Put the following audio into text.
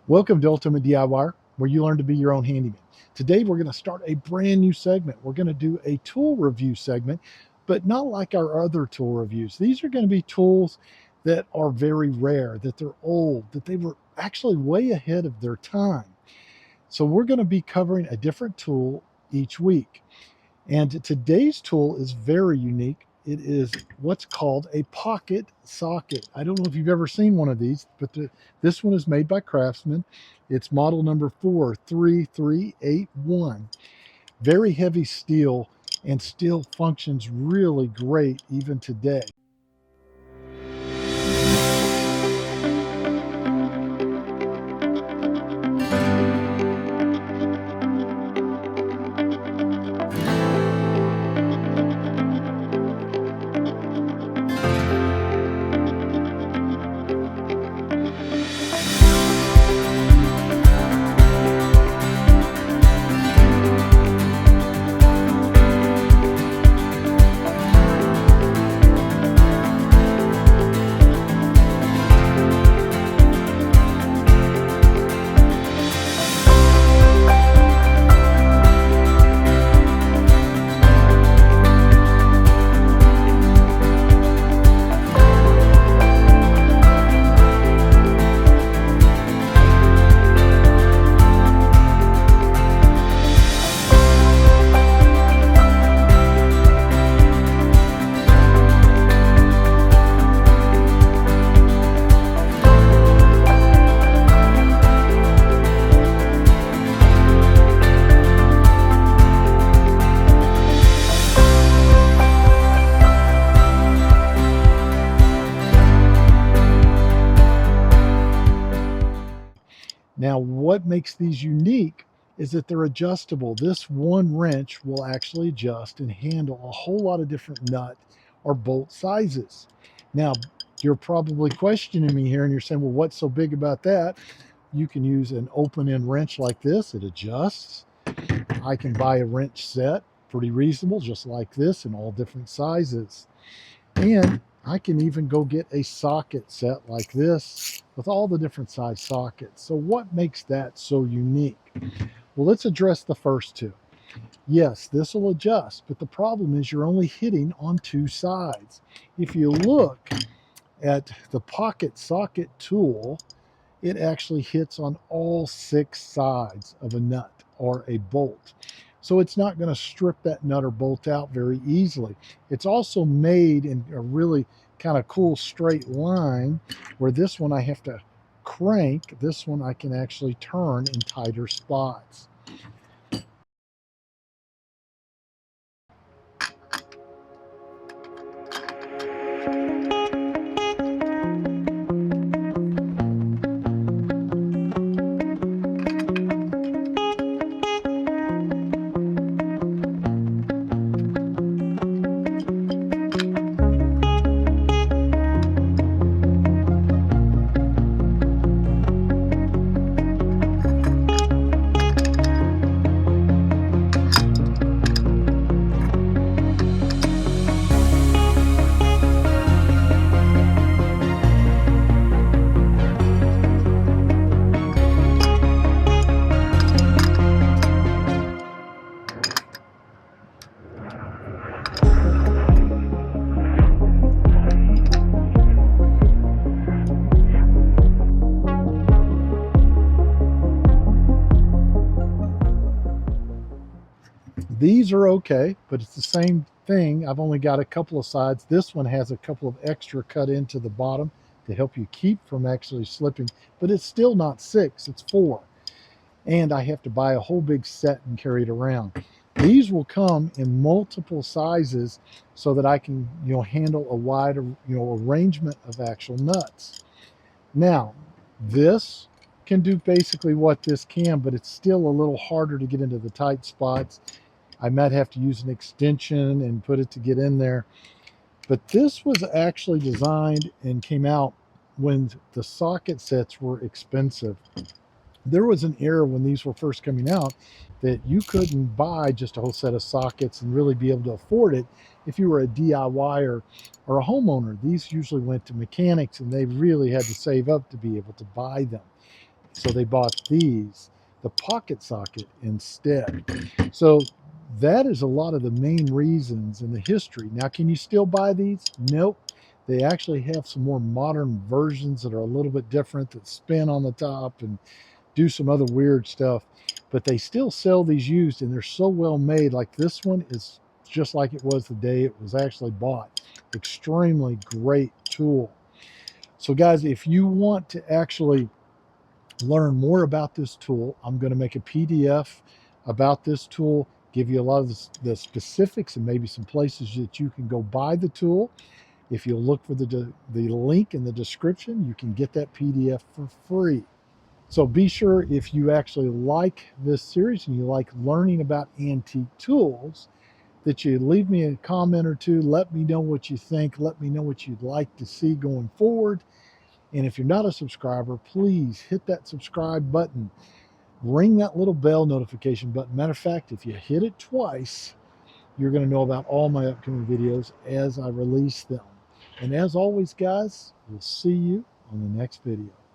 Welcome to Ultimate DIYer, where you learn to be your own handyman. Today, we're going to start a brand new segment. We're going to do a tool review segment, but not like our other tool reviews. These are going to be tools that are very rare, that they're old, that they were actually way ahead of their time. So we're going to be covering a different tool each week. And today's tool is very unique. It is what's called a pocket socket. I don't know if you've ever seen one of these, but this one is made by Craftsman. It's model number 43381. Very heavy steel and still functions really great even today. Now, what makes these unique is that they're adjustable. This one wrench will actually adjust and handle a whole lot of different nut or bolt sizes. Now, you're probably questioning me here and you're saying, well, what's so big about that? You can use an open end wrench like this. It adjusts. I can buy a wrench set, pretty reasonable, just like this in all different sizes. And I can even go get a socket set like this with all the different size sockets. So what makes that so unique? Well, let's address the first two. Yes, this will adjust, but the problem is you're only hitting on two sides. If you look at the pocket socket tool, it actually hits on all six sides of a nut or a bolt. So it's not going to strip that nut or bolt out very easily. It's also made in a really kind of cool straight line, where this one I have to crank. This one I can actually turn in tighter spots. These are okay, but it's the same thing. I've only got a couple of sides. This one has a couple of extra cut into the bottom to help you keep from actually slipping, but it's still not six, it's four. And I have to buy a whole big set and carry it around. These will come in multiple sizes so that I can, handle a wide, arrangement of actual nuts. Now, this can do basically what this can, but it's still a little harder to get into the tight spots. I might have to use an extension and put it to get in there. But this was actually designed and came out when the socket sets were expensive. There was an era when these were first coming out that you couldn't buy just a whole set of sockets and really be able to afford it if you were a DIY or a homeowner. These usually went to mechanics and they really had to save up to be able to buy them. So they bought these, the pocket socket, instead. So that is a lot of the main reasons in the history. Now, can you still buy these? Nope. They actually have some more modern versions that are a little bit different, that spin on the top and do some other weird stuff. But they still sell these used, and they're so well made. Like this one is just like it was the day it was actually bought. Extremely great tool. So guys, if you want to actually learn more about this tool, I'm going to make a PDF about this tool, give you a lot of the specifics and maybe some places that you can go buy the tool. If you'll look for the link in the description, you can get that PDF for free. So be sure, if you actually like this series and you like learning about antique tools, that you leave me a comment or two. Let me know what you think. Let me know what you'd like to see going forward. And if you're not a subscriber, please hit that subscribe button. Ring that little bell notification button. Matter of fact, if you hit it twice, you're going to know about all my upcoming videos as I release them. And as always, guys, we'll see you on the next video.